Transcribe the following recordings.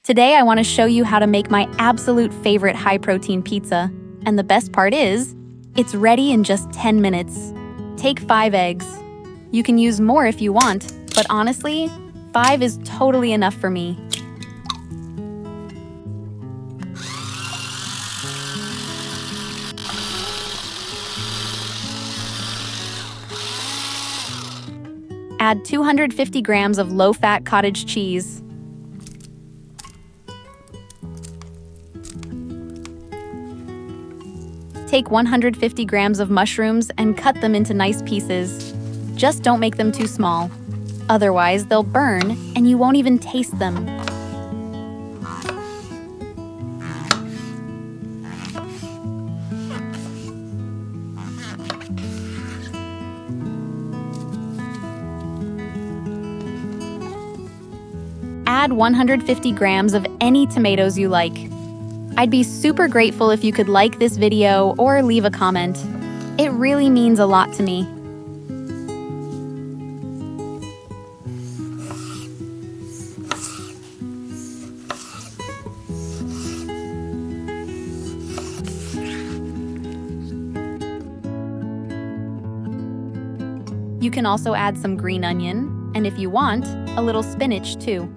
Today I want to show you how to make my absolute favorite high-protein pizza. And the best part is, it's ready in just 10 minutes. Take 5 eggs. You can use more if you want, but honestly, 5 is totally enough for me. Add 250 grams of low-fat cottage cheese. Take 150 grams of mushrooms and cut them into nice pieces. Just don't make them too small. Otherwise, they'll burn and you won't even taste them. Add 150 grams of any tomatoes you like. I'd be super grateful if you could like this video or leave a comment. It really means a lot to me. You can also add some green onion, and if you want, a little spinach too.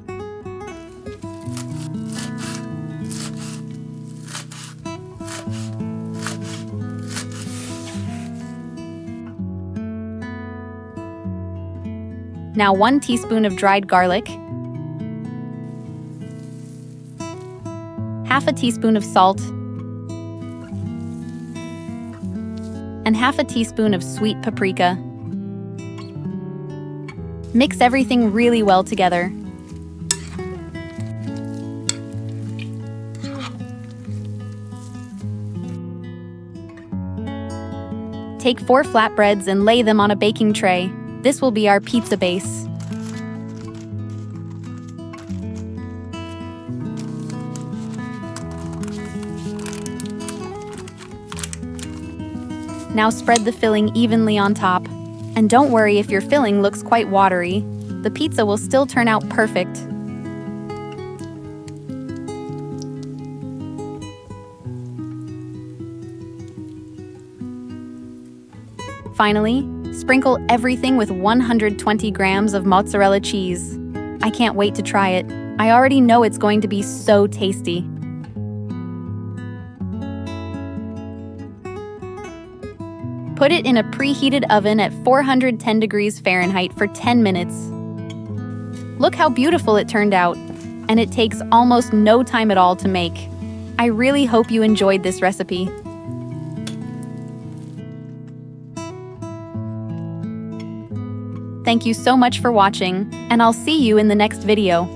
Now 1 teaspoon of dried garlic, half a teaspoon of salt, and half a teaspoon of sweet paprika. Mix everything really well together. Take 4 flatbreads and lay them on a baking tray. This will be our pizza base. Now spread the filling evenly on top. And don't worry if your filling looks quite watery. The pizza will still turn out perfect. Finally, sprinkle everything with 120 grams of mozzarella cheese. I can't wait to try it. I already know it's going to be so tasty. Put it in a preheated oven at 410 degrees Fahrenheit for 10 minutes. Look how beautiful it turned out, and it takes almost no time at all to make. I really hope you enjoyed this recipe. Thank you so much for watching, and I'll see you in the next video.